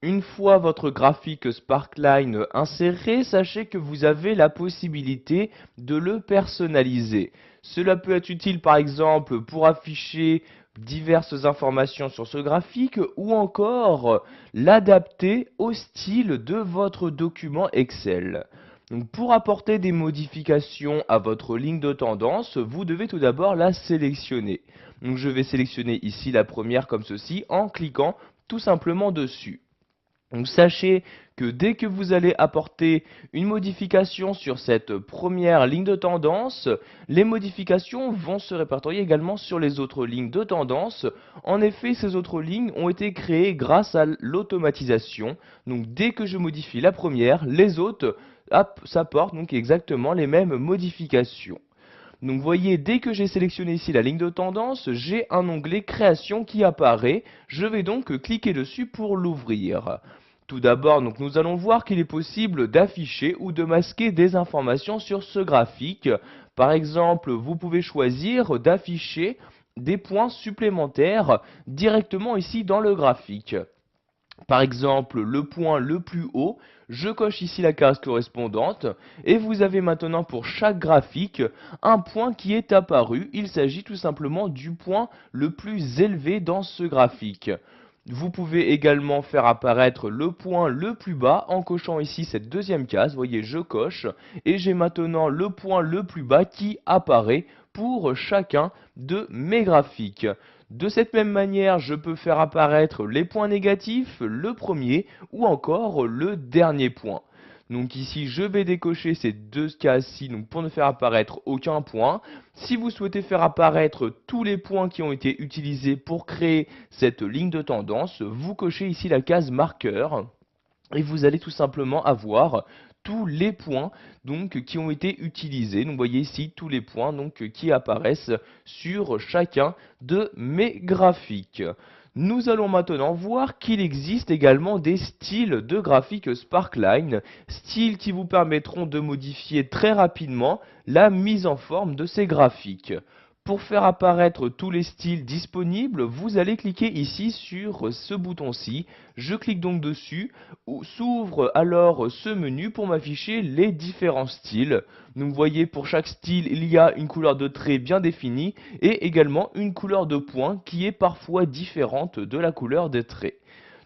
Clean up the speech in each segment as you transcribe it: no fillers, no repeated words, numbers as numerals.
Une fois votre graphique Sparkline inséré, sachez que vous avez la possibilité de le personnaliser. Cela peut être utile par exemple pour afficher diverses informations sur ce graphique ou encore l'adapter au style de votre document Excel. Donc, pour apporter des modifications à votre ligne de tendance, vous devez tout d'abord la sélectionner. Donc, je vais sélectionner ici la première comme ceci en cliquant tout simplement dessus. Donc sachez que dès que vous allez apporter une modification sur cette première ligne de tendance, les modifications vont se répertorier également sur les autres lignes de tendance. En effet, ces autres lignes ont été créées grâce à l'automatisation. Donc dès que je modifie la première, les autres s'apportent donc exactement les mêmes modifications. Donc voyez, dès que j'ai sélectionné ici la ligne de tendance, j'ai un onglet création qui apparaît. Je vais donc cliquer dessus pour l'ouvrir. Tout d'abord, nous allons voir qu'il est possible d'afficher ou de masquer des informations sur ce graphique. Par exemple, vous pouvez choisir d'afficher des points supplémentaires directement ici dans le graphique. Par exemple, le point le plus haut, je coche ici la case correspondante et vous avez maintenant pour chaque graphique un point qui est apparu. Il s'agit tout simplement du point le plus élevé dans ce graphique. Vous pouvez également faire apparaître le point le plus bas en cochant ici cette deuxième case. Vous voyez, je coche et j'ai maintenant le point le plus bas qui apparaît pour chacun de mes graphiques. De cette même manière, je peux faire apparaître les points négatifs, le premier ou encore le dernier point. Donc ici, je vais décocher ces deux cases-ci pour ne faire apparaître aucun point. Si vous souhaitez faire apparaître tous les points qui ont été utilisés pour créer cette ligne de tendance, vous cochez ici la case marqueur et vous allez tout simplement avoir tous les points qui ont été utilisés. Donc vous voyez ici tous les points qui apparaissent sur chacun de mes graphiques. Nous allons maintenant voir qu'il existe également des styles de graphiques Sparkline, styles qui vous permettront de modifier très rapidement la mise en forme de ces graphiques. Pour faire apparaître tous les styles disponibles, vous allez cliquer ici sur ce bouton-ci. Je clique donc dessus, où s'ouvre alors ce menu pour m'afficher les différents styles. Donc vous voyez, pour chaque style, il y a une couleur de trait bien définie et également une couleur de point qui est parfois différente de la couleur des traits.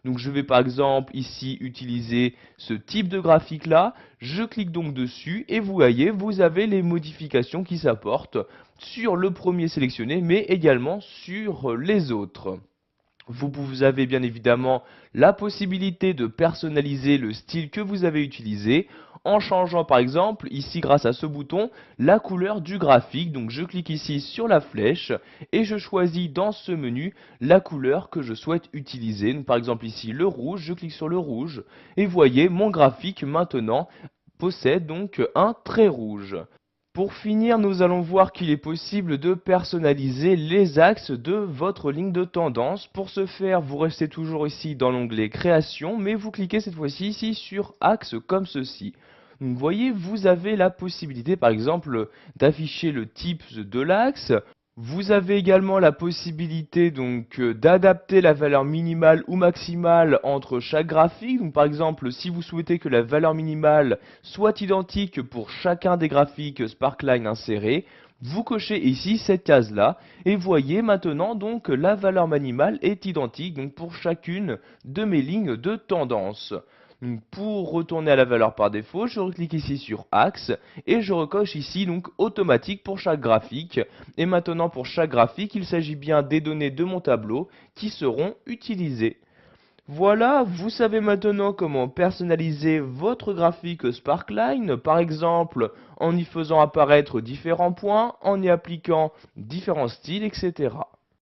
Donc je vais par exemple ici utiliser ce type de graphique là, je clique donc dessus et vous voyez, vous avez les modifications qui s'apportent sur le premier sélectionné mais également sur les autres. Vous avez bien évidemment la possibilité de personnaliser le style que vous avez utilisé en changeant par exemple ici grâce à ce bouton la couleur du graphique. Donc je clique ici sur la flèche et je choisis dans ce menu la couleur que je souhaite utiliser. Donc, par exemple ici le rouge, je clique sur le rouge et vous voyez mon graphique maintenant possède donc un trait rouge. Pour finir, nous allons voir qu'il est possible de personnaliser les axes de votre ligne de tendance. Pour ce faire, vous restez toujours ici dans l'onglet création, mais vous cliquez cette fois-ci ici sur axe comme ceci. Donc, vous voyez, vous avez la possibilité par exemple d'afficher le type de l'axe. Vous avez également la possibilité d'adapter la valeur minimale ou maximale entre chaque graphique. Donc par exemple, si vous souhaitez que la valeur minimale soit identique pour chacun des graphiques Sparkline insérés, vous cochez ici cette case-là et voyez maintenant la valeur minimale est identique pour chacune de mes lignes de tendance. Donc, pour retourner à la valeur par défaut, je clique ici sur Axe et je recoche ici automatique pour chaque graphique. Et maintenant pour chaque graphique, il s'agit bien des données de mon tableau qui seront utilisées. Voilà, vous savez maintenant comment personnaliser votre graphique Sparkline, par exemple en y faisant apparaître différents points, en y appliquant différents styles, etc.